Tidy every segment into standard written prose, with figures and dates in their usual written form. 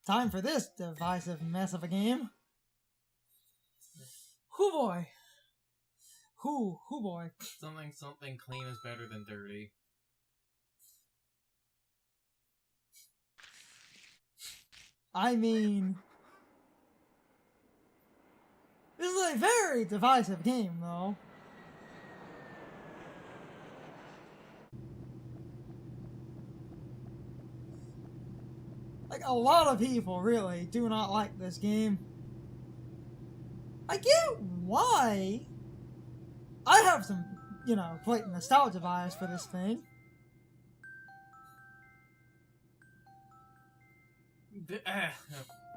Time for this divisive mess of a game. Hoo boy. Hoo boy. Something clean is better than dirty. I mean, this is a very divisive game, though. Like, a lot of people really do not like this game. I get why. I have some, you know, quite nostalgia bias for this thing.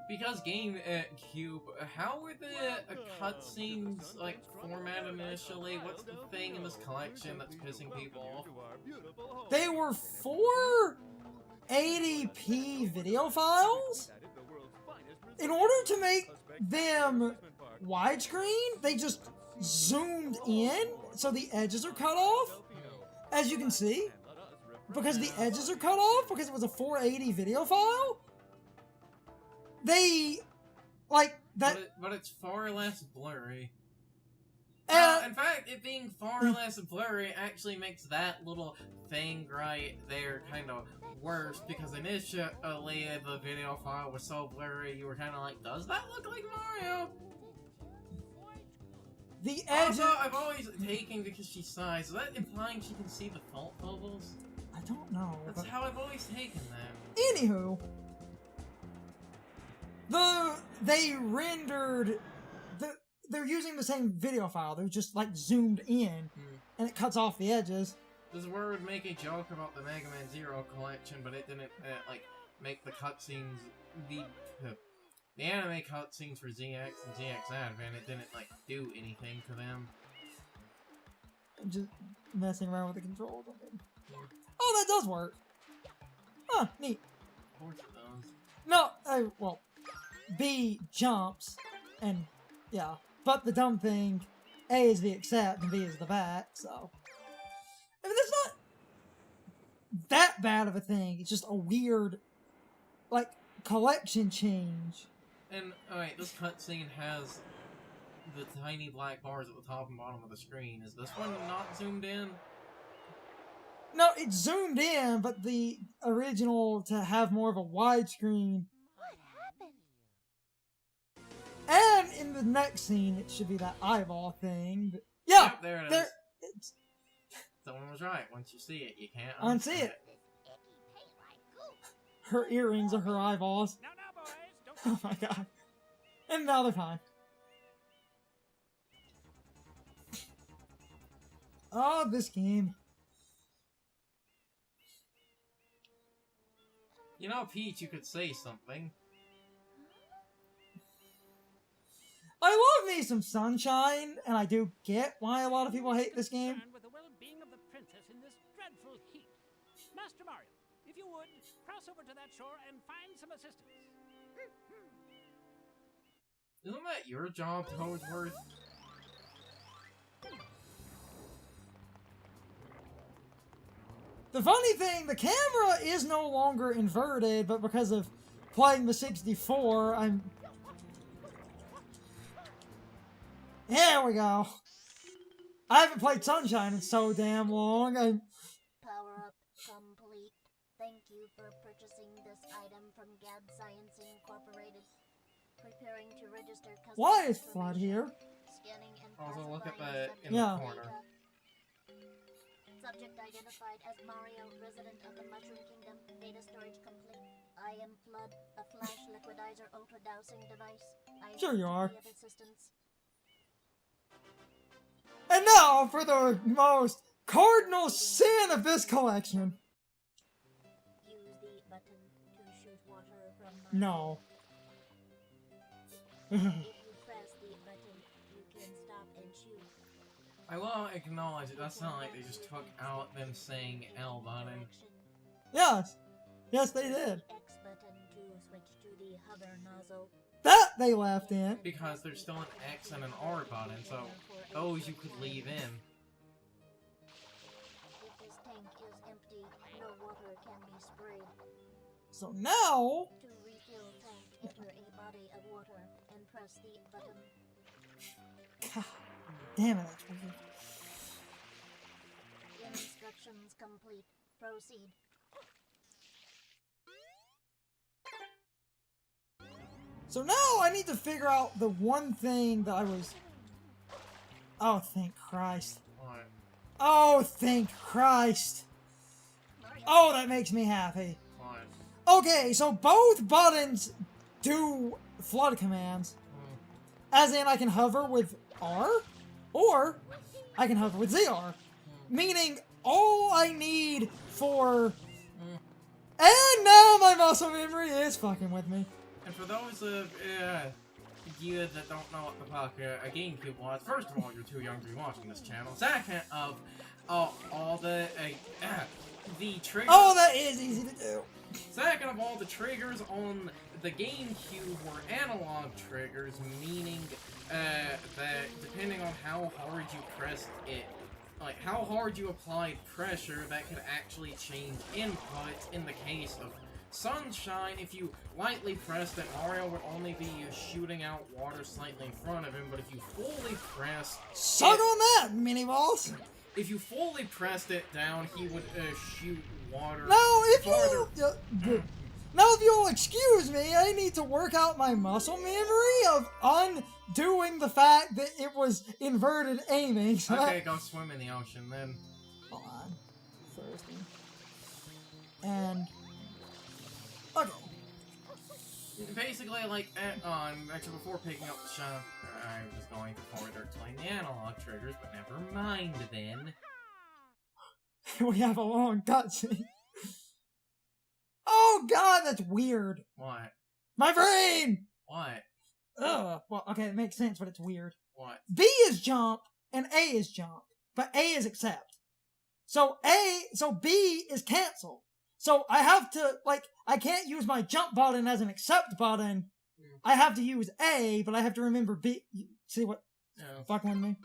Because GameCube, how were the cutscenes like formatted initially? What's the thing in this collection that's pissing people off? They were 480p video files. In order to make them widescreen, they just zoomed in so the edges are cut off, as you can see. Because the edges are cut off, because it was a 480 video file, they, like, that... But it's far less blurry. In fact, it being far less blurry actually makes that little thing right there kind of worse, because initially the video file was so blurry, you were kind of like, does that look like Mario? The edges... Also, I've always taken because she sighs. Is that implying she can see the fault bubbles? I don't know. That's how I've always taken that. Anywho, they rendered they're using the same video file. They're just like zoomed in, and it cuts off the edges. This word would make a joke about the Mega Man Zero collection, but it didn't like make the cutscenes the anime cutscenes for ZX and ZX Advent. It didn't like do anything to them. I'm just messing around with the controls. Oh, that does work. Huh, neat. Of course it does. No, well, B jumps, and yeah. But the dumb thing, A is the accept and B is the back, so... I mean, that's not that bad of a thing. It's just a weird, like, collection change. And, alright, this cutscene has the tiny black bars at the top and bottom of the screen. Is this one not zoomed in? No, it's zoomed in, but the original to have more of a widescreen. What happened? And in the next scene, it should be that eyeball thing. But yeah, Yep, there it is. Someone was right. Once you see it, you can't unsee it. Her earrings are her eyeballs. Now, boys, Oh don't my god. And another time. Oh, this game. You know, Peach, you could say something. I love me some sunshine, and I do get why a lot of people hate this game. With the well-being of the princess in this dreadful heat. Master Mario, if you would, cross over to that shore and find some assistance. Isn't that your job, Toadsworth? The funny thing, the camera is no longer inverted, but because of playing the 64, I'm... There we go. I haven't played Sunshine in so damn long. Power up complete. Thank you for purchasing this item from Gab Science Incorporated. Preparing to register customer Why is Flood here? Scanning and Also, look at classifying the in the Yeah. corner. Subject identified as Mario, resident of the Mushroom Kingdom. Data storage complete. I am Flood, a flash liquidizer ultra dowsing device. I Sure you are. need assistance. And now for the most cardinal sin of this collection. Use the button to shoot water from my No. If you press the button, you can stop and shoot. I will acknowledge it does sound like they just took out them saying L button. Yes. Yes, they did. X button to switch to the hover nozzle. That they left in. Because there's still an X and an R button, so those you could leave in. If this tank is empty, no water can be sprayed. So now, To reach fuel tank, enter a body of water, and press the button. God damn it, that's weird. Instructions complete. Proceed. So now I need to figure out the one thing that I was... Oh, thank Christ. What? Oh, thank Christ. Oh, that makes me happy. What? Okay, so both buttons do flood commands. As in, I can hover with R, or I can hover with ZR. Meaning, all I need for... And now my muscle memory is fucking with me. And for those of you that don't know what the fuck a GameCube was, first of all, you're too young to be watching this channel. Second of all the triggers... Oh, that is easy to do. Second of all, the triggers on the GameCube were analog triggers, meaning that depending on how hard you pressed it, like how hard you applied pressure, that could actually change inputs. In the case of Sunshine, if you lightly pressed it, Mario would only be shooting out water slightly in front of him, but if you fully pressed... Suck on that, mini-balls! If you fully pressed it down, he would shoot water Now, if farther... Now, if you'll excuse me, I need to work out my muscle memory of undoing the fact that it was inverted aiming. So Okay, go swim in the ocean then. Hold on. First. And... Okay. Basically, like, actually before picking up the shot, I was going to further explain the analog triggers, but never mind then. We have a long cutscene. Oh god, that's weird. What? My brain! What? Ugh. Well, okay, it makes sense, but it's weird. What? B is jump, and A is jump. But A is accept. So B is cancel. So I have to, like, I can't use my jump button as an accept button. I have to use A, but I have to remember B. See what? No. Fucking with me?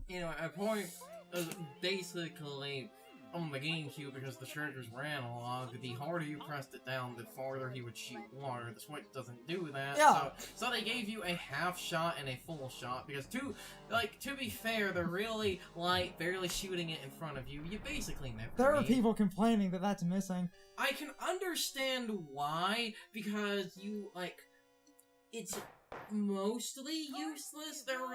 Anyway, my point is basically on the GameCube, because the triggers were analog, the harder you pressed it down, the farther he would shoot water. The Switch doesn't do that. Yeah. So they gave you a half shot and a full shot, because to be fair, they're really light, barely shooting it in front of you. You basically never There are need- people complaining that that's missing. I can understand why, because it's mostly useless. There were,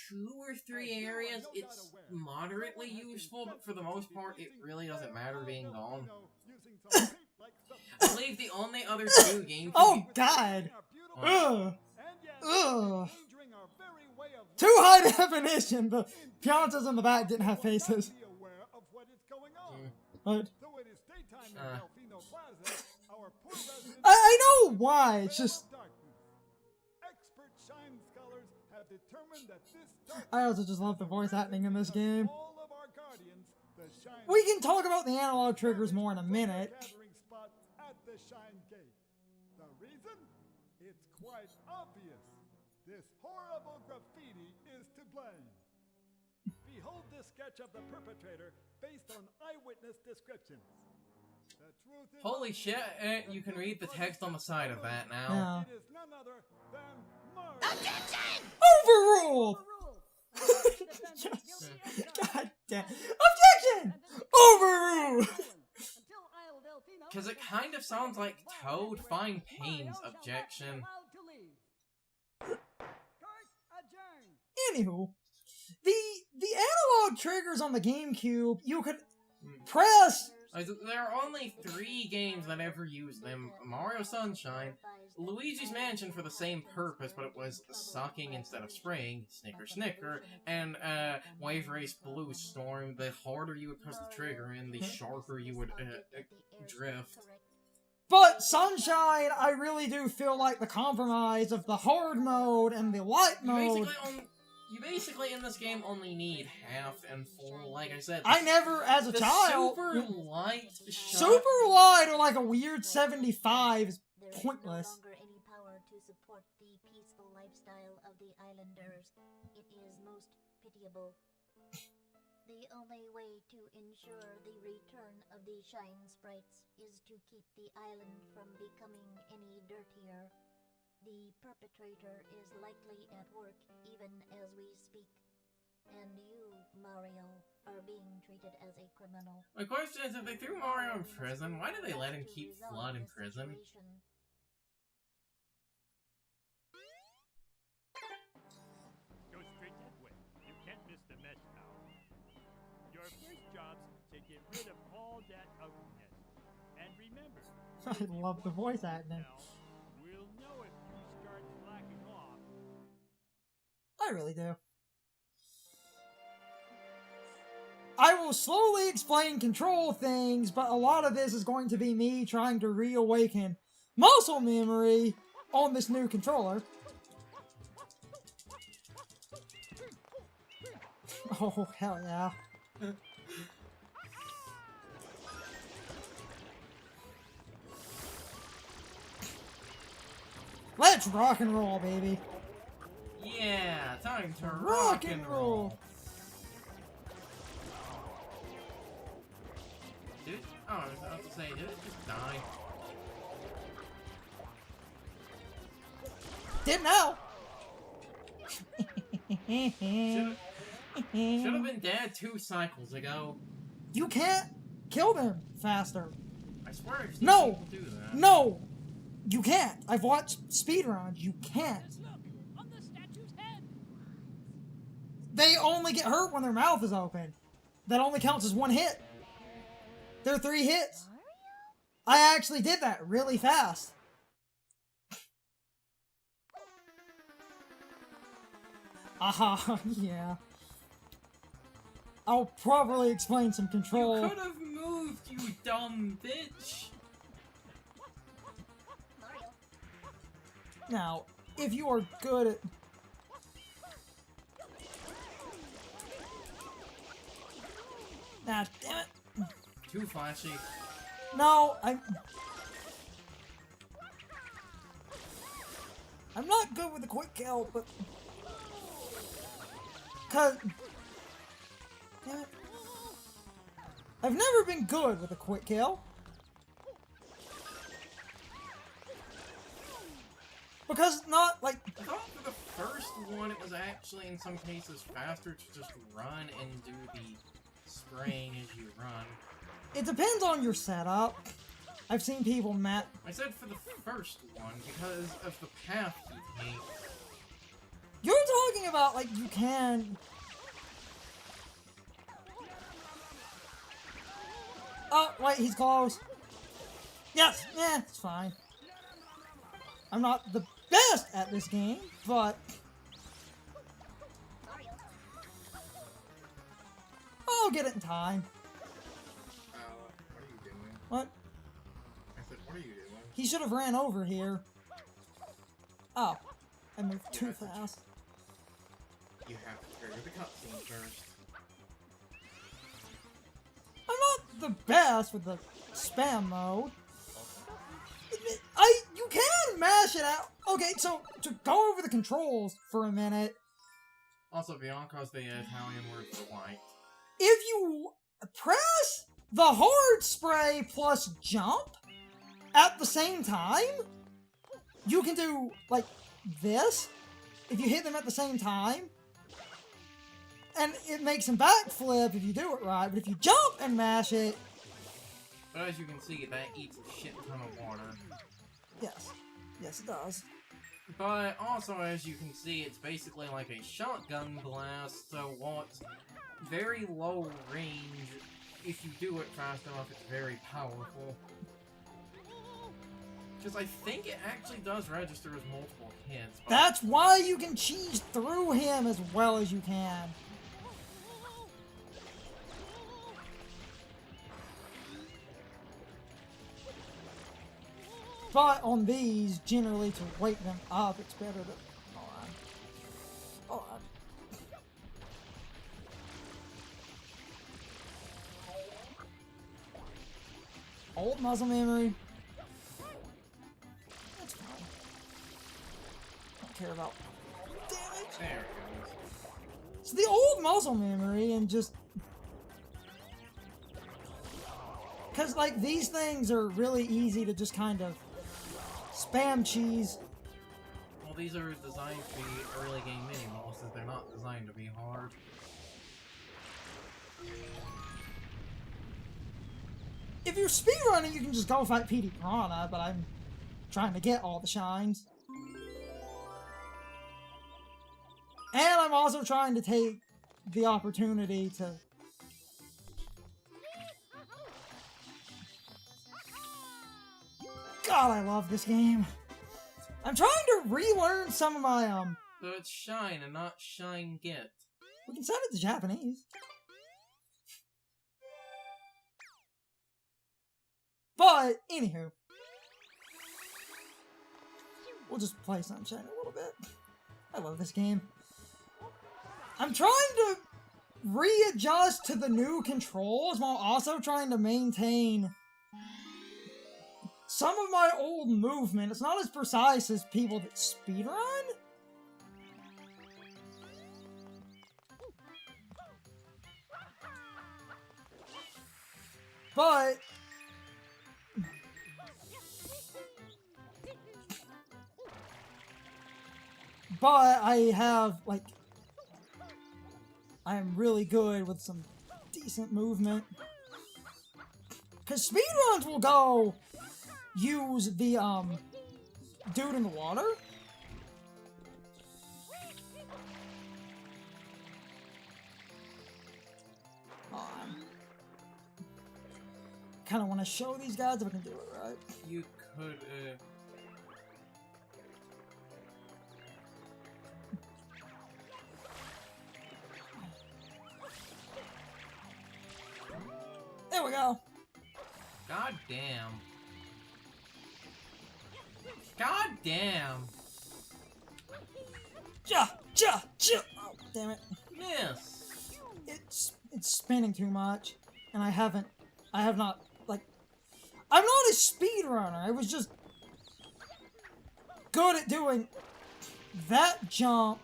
2 or 3 areas it's moderately useful, but for the most part, it really doesn't matter being gone. I believe the only other 2 games... Oh god! Ugh! Ugh! Too high definition! The piantas in the back didn't have faces. But... I know why, it's just... I also just love the voice acting in this game. We can talk about the analog triggers more in a minute. The reason? It's quite obvious. This horrible graffiti is to blame. Behold this sketch of the perpetrator based on eyewitness descriptions. The truth is... Holy shit, you can read the text on the side of that now. Yeah. It is none other than Mario. Objection! Overruled! God damn. Objection! Overruled! Because it kind of sounds like Toad Fine Pain's objection. Anywho, the analog triggers on the GameCube, you could press... There are only 3 games that ever used them. Mario Sunshine, Luigi's Mansion for the same purpose, but it was sucking instead of spraying, Snicker Snicker, and Wave Race Blue Storm. The harder you would press the trigger in, the sharper you would drift. But Sunshine, I really do feel like the compromise of the hard mode and the light mode... You basically in this game only need half and full, like I said. I never, as a child... Super light shot... Super light or like a weird 75 is pointless. There is no longer any power to support the peaceful lifestyle of the islanders. It is most pitiable. The only way to ensure the return of the Shine Sprites is to keep the island from becoming any dirtier. The perpetrator is likely at work even as we speak. And you, Mario, are being treated as a criminal. My question is, if they threw Mario in prison, why do they let him keep Flood in prison? Go straight that way. You can't miss the mess now. Your first job's to get rid of all that ugliness. And remember, I love the voice acting. now, we'll know if you start slacking off. I really do. I will slowly explain control things, but a lot of this is going to be me trying to reawaken muscle memory on this new controller. Oh, hell yeah. Let's rock and roll, baby. Yeah, time to Rock and roll. Dude, oh, I was about to say, did it just die? Did now. Should have been dead 2 cycles ago. You can't kill them faster. I swear I've seen No! people do that. No! You can't. I've watched speedruns. You can't. Just look, on the statue's head. They only get hurt when their mouth is open. That only counts as 1 hit. There are 3 hits. I actually did that really fast. Aha, yeah. I'll properly explain some control. You could have moved, you dumb bitch! Mario, Now, if you are good at... Ah, damn it. Too flashy. No, I'm not good with the quick kill, but... Cause... Damn it. I've never been good with a quick kill. Because not, like... I thought for the first one it was actually in some cases faster to just run and do the spraying as you run. It depends on your setup. I've seen people I said for the first one because of the path you take. You're talking about, like, you can... Oh, wait, he's close. Yes, yeah, it's fine. I'm not the best at this game, but... Mario, I'll get it in time. What are you doing? What? I said, what are you doing? He should have ran over here. Oh, I moved too that's a- fast. You have to trigger the cutscene first. I'm not the best with the spam mode. You can mash it out. Okay, so to go over the controls for a minute. Also, Bianca's the Italian word for white. If you press the hard spray plus jump at the same time, you can do like this. If you hit them at the same time. And it makes them backflip if you do it right, but if you jump and mash it... But as you can see, that eats a shit ton of water. Yes. Yes, it does. But also, as you can see, it's basically like a shotgun blast, so while it's very low range, if you do it fast enough, it's very powerful. Because I think it actually does register as multiple hits. But That's why you can cheese through him as well as you can. But on these, generally to wake them up, it's better to... Hold on. Hold on. Old muscle memory. That's fine. Don't care about damage. there it goes. It's the old muscle memory and just Because, like, these things are really easy to just kind of spam cheese. Well, these are designed to be early game mini-bosses. They're not designed to be hard. If you're speedrunning, you can just go fight PD Piranha, but I'm trying to get all the shines. And I'm also trying to take the opportunity to... God, I love this game. I'm trying to relearn some of my, So it's shine and not shine get. We can send it to Japanese. But, anywho. We'll just play Sunshine a little bit. I love this game. I'm trying to readjust to the new controls while also trying to maintain some of my old movement. It's not as precise as people that speedrun. But I have, like, I am really good with some decent movement. Because speedruns will go use the, dude in the water. Kind of want to show these guys if I can do it right. You could, There we go. God damn. God damn. Ja, ja, ja. Oh, damn it. Miss. It's spinning too much, and I have not, like, I'm not a speedrunner. I was just good at doing that jump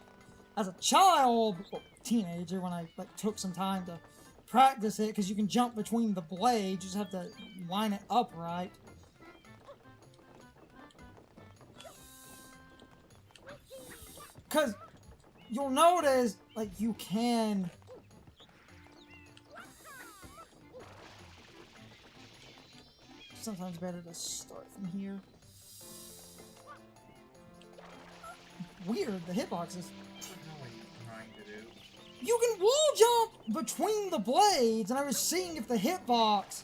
as a child, or teenager, when I, like, took some time to practice it, because you can jump between the blades, you just have to line it up right. Because you'll notice, like, you can... Sometimes better to start from here. Weird, the hitboxes. What are you trying to do? You can wall jump between the blades, and I was seeing if the hitbox...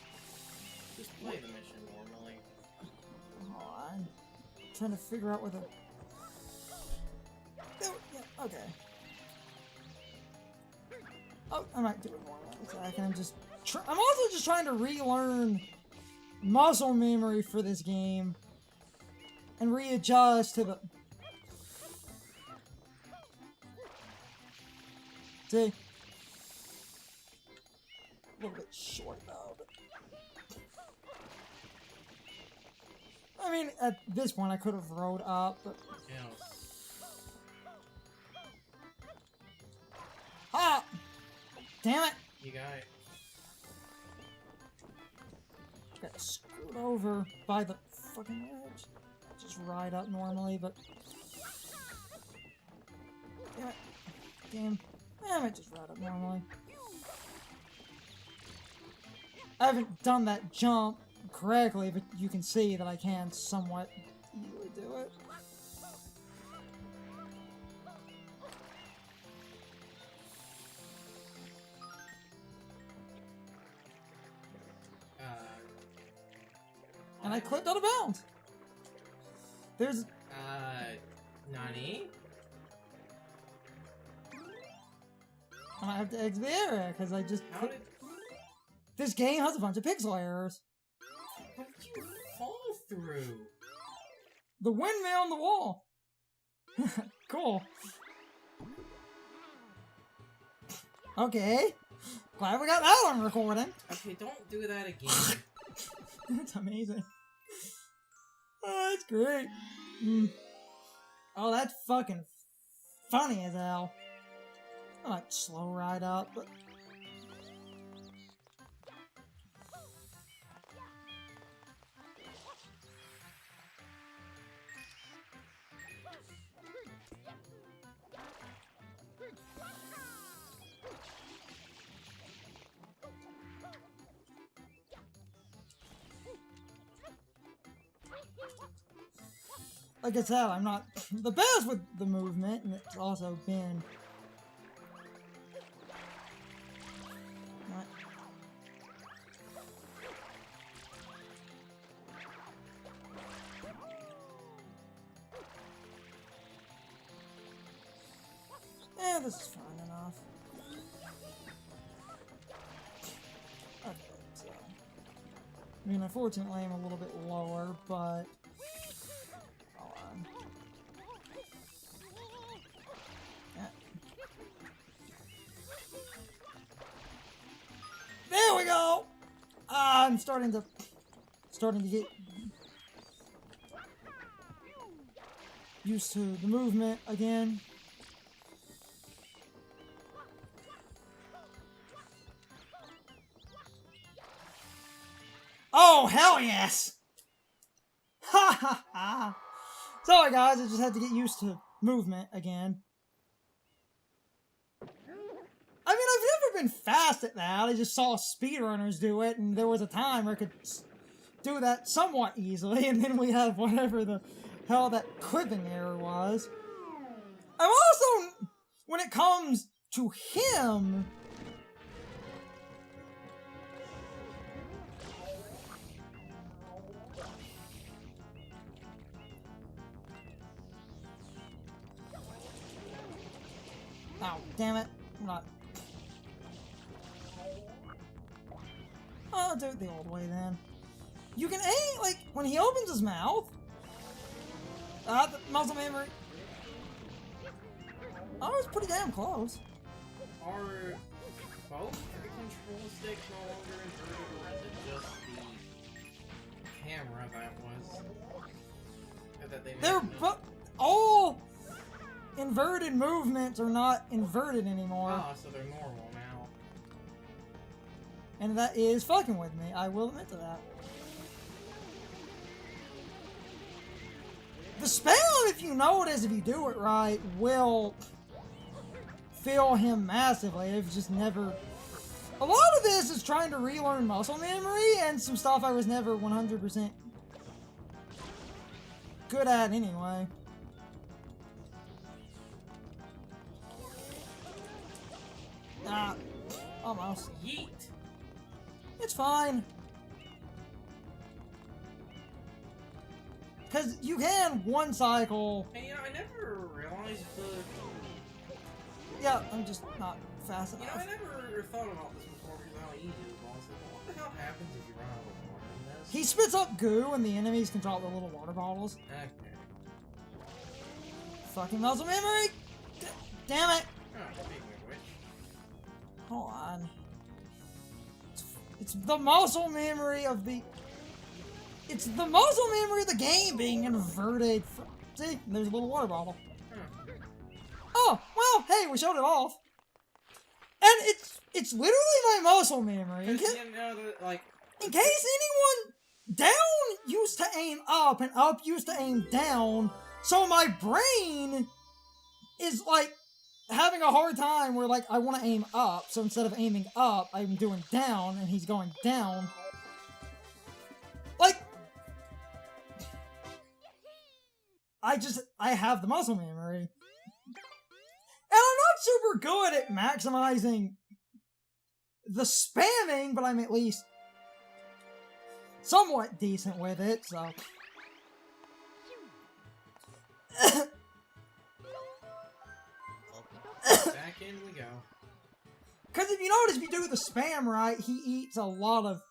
Just play the mission normally. Oh, I'm trying to figure out where the... There, yeah, okay. Oh, I might do it more in a second. I'm also just trying to relearn muscle memory for this game and readjust to the... See? A little bit short though, but... I mean, at this point I could have rode up, but... Ew. Ah! Damn it! You got it. Got screwed over by the fucking edge. Just ride up normally, but... Damn it. Damn. I might just ride up normally. I haven't done that jump correctly, but you can see that I can somewhat easily do it. And I clipped out of bounds. There's... Nani? And I have to exit the area, because I just... How did... This game has a bunch of pixel errors. How did you fall through? The windmill on the wall. Cool. Okay. Glad we got that on recording. Okay, don't do that again. That's amazing. Oh, that's great. Mm. Oh, that's fucking funny as hell. I might slow ride up, but... like I said, I'm not the best with the movement, and it's also been... What? Yeah, this is fine enough. Okay, so... I mean, unfortunately, I'm a little bit lower, but... Hold on. Yeah. There we go! I'm starting to get used to the movement again. Oh, hell yes! Ha ha ha! Sorry guys, I just had to get used to movement again. I mean, I've never been fast at that. I just saw speedrunners do it, and there was a time where I could do that somewhat easily, and then we have whatever the hell that clipping error was. I'm also, when it comes to him... Oh, damn it. I'm not... I'll do it the old way then. You can aim, like, when he opens his mouth... the muscle memory... Oh, it's pretty damn close. Are both the control sticks no longer inverted, or is it just the camera that was... that they made? They're all inverted movements are not inverted anymore. Oh, so they're normal now. And that is fucking with me. I will admit to that. The spell, if you notice, if you do it right, will fill him massively. It's just never... A lot of this is trying to relearn muscle memory and some stuff I was never 100% good at anyway. Ah, almost. Yeet! It's fine. Because you can one cycle. Hey, you know, I never realized the... Yeah, I'm just not fast You know, enough. I never thought about this before because how easy it was. Like, what the hell happens if you run out of water in this? He spits up goo and the enemies can drop the little water bottles. Okay. Fucking muscle memory! Damn it! Oh, speaking of which... Hold on. It's the muscle memory of the... It's the muscle memory of the game being inverted. See? There's a little water bottle. Huh. Oh, well, hey, we showed it off. And it's literally my muscle memory. In, Because, you know, like... in case anyone... Down used to aim up, and up used to aim down, so my brain is, like, having a hard time where, like, I want to aim up, so instead of aiming up, I'm doing down, and he's going down. Like... I have the muscle memory. And I'm not super good at maximizing the spamming, but I'm at least somewhat decent with it, so... Back in we go. Because if you notice, if you do the spam right, he eats a lot of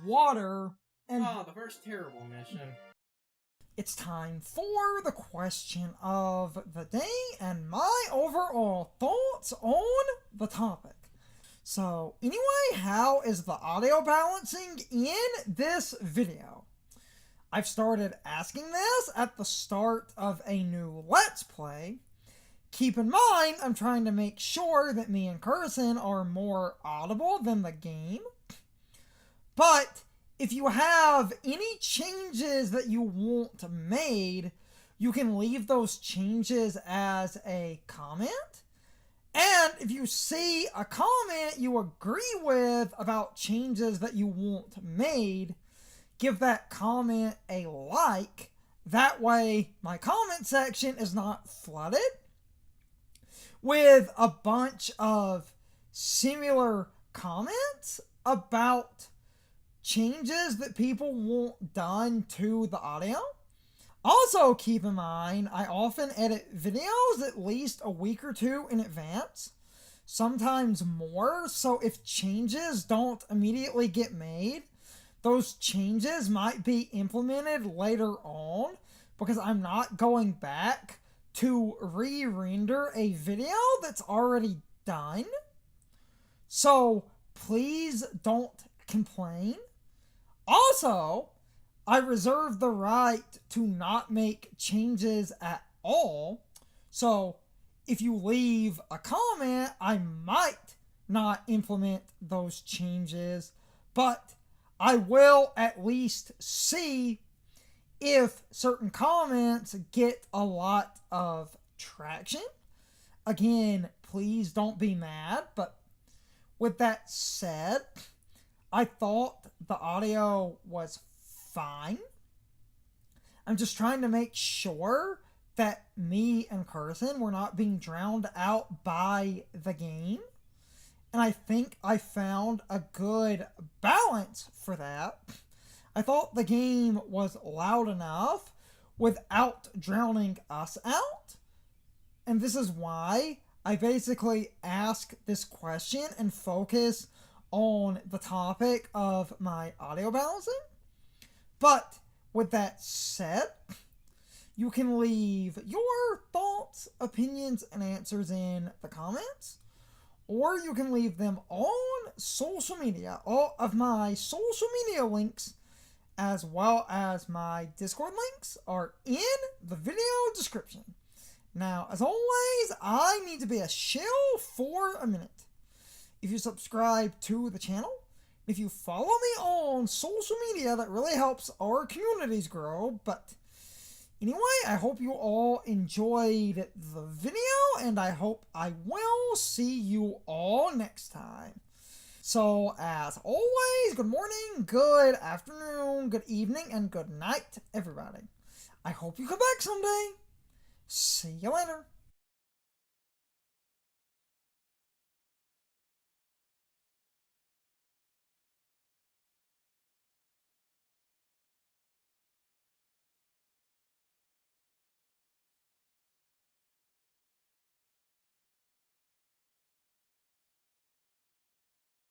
water, and... Oh, the first terrible mission. It's time for the question of the day and my overall thoughts on the topic. So, anyway, how is the audio balancing in this video? I've started asking this at the start of a new Let's Play. Keep in mind, I'm trying to make sure that me and Curson are more audible than the game. But if you have any changes that you want made, you can leave those changes as a comment. And if you see a comment you agree with about changes that you want made, give that comment a like. That way my comment section is not flooded with a bunch of similar comments about changes that people want done to the audio. Also, keep in mind, I often edit videos at least a week or two in advance, sometimes more, so if changes don't immediately get made, those changes might be implemented later on, because I'm not going back to re-render a video that's already done. So, please don't complain. Also, I reserve the right to not make changes at all. So, if you leave a comment, I might not implement those changes, but I will at least see if certain comments get a lot of traction. Again, please don't be mad, but with that said, I thought the audio was fine. I'm just trying to make sure that me and Carson were not being drowned out by the game. And I think I found a good balance for that. I thought the game was loud enough without drowning us out. And this is why I basically ask this question and focus on the topic of my audio balancing. But with that said, you can leave your thoughts, opinions, and answers in the comments, or you can leave them on social media. All of my social media links, as well as my Discord links, are in the video description. Now, as always, I need to be a shill for a minute. If you subscribe to the channel, if you follow me on social media, that really helps our communities grow. But anyway, I hope you all enjoyed the video, and I hope I will see you all next time. So, as always, good morning, good afternoon, good evening, and good night, everybody. I hope you come back someday. See you later.